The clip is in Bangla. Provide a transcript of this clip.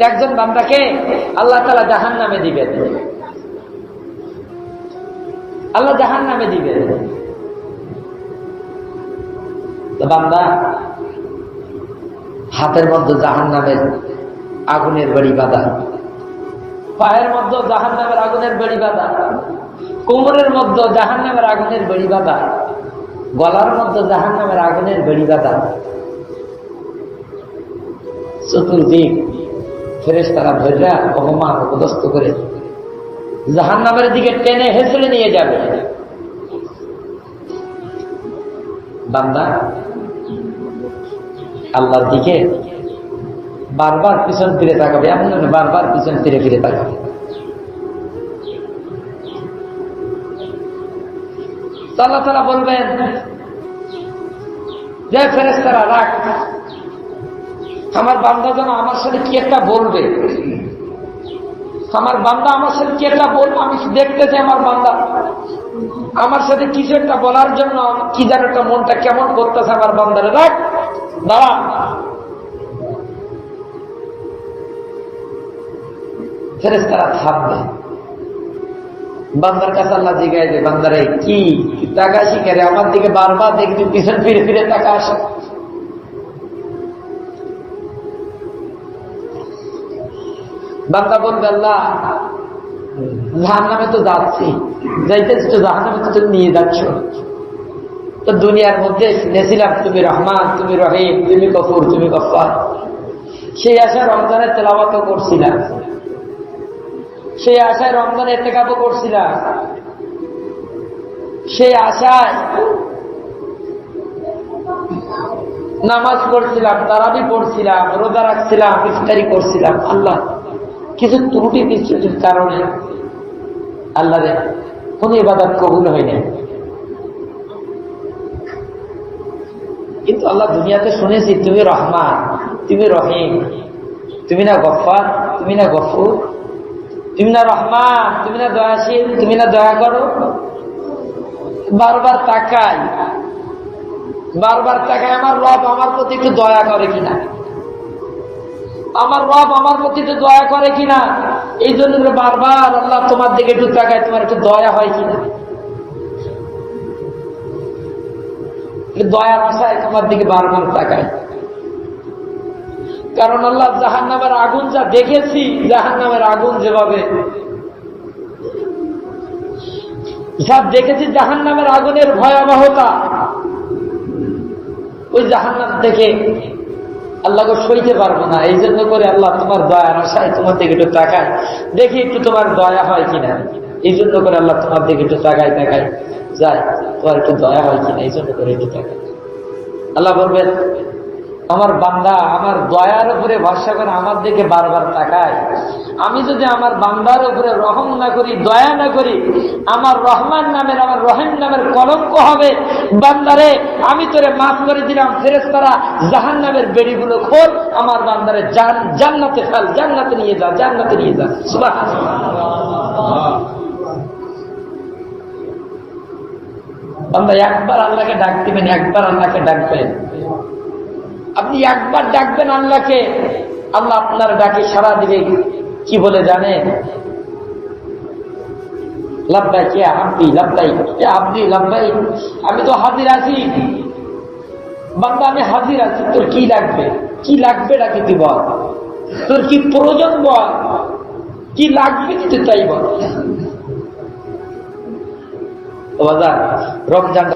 একজন বান্দাকে আল্লাহ তাআলা জাহান্নামে দিবেন, আল্লাহ জাহান্নামে দিবেন। তো বান্দা হাতের মধ্যে জাহান্নামের আগুনের বেড়ি বাঁধা, পায়ের মধ্যে জাহান্নামের আগুনের বেড়ি বাঁধা, কোমরের মধ্যে জাহান্নামের আগুনের বেড়ি বাঁধা, গলার মধ্যে জাহান্নামের আগুনের বেড়ি বাঁধা। চতুর্দিক ফেরেশতারা ধৈর্যা অপমান অপদস্থ করে জাহান্নামের দিকে টেনে হেঁচড়ে নিয়ে যাবে। বান্দা আল্লাহর দিকে বারবার পিছন ফিরে তাকাবে, এমন বারবার পিছন ফিরে ফিরে তাকাবে। আল্লাহ তাআলা বলবেন যে ফেরেশতারা রাখ, আমার বান্দা যেন আমার সাথে কি একটা বলবে, আমার বান্দা আমার সাথে কি একটা বলবে, আমি দেখতেছি আমার বান্দা আমার সাথে কিছু একটা বলার জন্য কি যেন একটা মনটা কেমন করতেছে আমার বান্দারে, রাখ দাঁড়া। ফেরেশতারা থামবে, বান্দার কাছে আল্লাহ জিজ্ঞাসা যে বান্দারে কি টাকা শিখে আমার দিকে বারবার দেখবি পিছন ফিরে ফিরে টাকা আসে। বান্দা বলবে আল্লাহ জাহান্নামে তো যাচ্ছি, যাইতেছি তো জাহান্নামে তো তুমি নিয়ে যাচ্ছ, তো দুনিয়ার মধ্যে শুনেছিলাম তুমি রহমান, তুমি রহিম, তুমি গফুর, তুমি গফফার, সেই আশায় রমজানের তেলাওয়াতও করছিলাম, সেই আশায় রমজানের ইতিকাফও করছিলাম, সেই আশায় নামাজ পড়ছিলাম, তারাবি পড়ছিলাম, রোজা রাখছিলাম, ইফতারি করছিলাম। আল্লাহ কিছু ত্রুটি বিচ্যুতির কারণে আল্লাহ রে কোন ইবাদত কবুল হয় না। কিন্তু আল্লাহ দুনিয়াতে শুনেছি তুমি রহমান, তুমি রহিম, তুমি না গফফার, তুমি না গফুর, তুমি না রহমান, তুমি না দয়াশীল, তুমি না দয়া করো। বারবার তাকাই, বারবার তাকাই আমার রব আমার প্রতি একটু দয়া করে কিনা, আমার রব আমার প্রতি একটু দয়া করে কিনা। এই জন্য বারবার আল্লাহ তোমার দিকে একটু তাকায়, তোমার একটু দয়া হয় কিনা, দয়ার আশায় তোমার দিকে বারবার তাকায়। কারণ আল্লাহ জাহান্নামের আগুন যা দেখেছি, জাহান্নামের আগুন যেভাবে যা দেখেছি, জাহান্নামের আগুনের ভয়াবহতা, ওই জাহান্নাম থেকে আল্লাহকে সইতে পারবো না। এই জন্য করে আল্লাহ তোমার দয়ার আশায় তোমার দিকে একটু তাকায়, দেখি একটু তোমার দয়া হয় কিনা। এই জন্য করে আল্লাহ তোমার দিকে একটু তাকায় তাকায় যায়, তোমার একটু দয়া হয় কিনা, এই জন্য করে একটু তাকায়। আল্লাহ বলবেন আমার বান্দা আমার দয়ার উপরে ভরসা করে আমার দিকে বারবার তাকায়, আমি যদি আমার বান্দার উপরে রহম না করি, দয়া না করি, আমার রহমান নামের, আমার রহিম নামের কলঙ্ক হবে। বান্দারে আমি তোরে মাফ করে দিলাম, ফেরেশতারা জাহান্নামের বেড়িগুলো খোল, আমার বান্দারে জান্নাতে ফেল, জান্নাতে নিয়ে যা, জান্নাতে নিয়ে যা। সুবহানাল্লাহ। বান্দা একবার আল্লাহকে ডাক দিবেন, একবার আল্লাহকে ডাকবেন, আপনি একবার ডাকবেন আল্লাহকে, আল্লাহ আপনার ডাকে সারা দিবে। কি বলে জানেন? লাব্বাইক ইয়া আব্দি, লাব্বাইক ইয়া আব্দি, লাব্বাইক, আমি তো হাজির আছি বান্দা, আমি হাজির আছি, তোর কি লাগবে, কি লাগবে ডাকি তুই বল, তোর কি প্রয়োজন বল, কি লাগবে কি তুই তাই বল। রমজানটা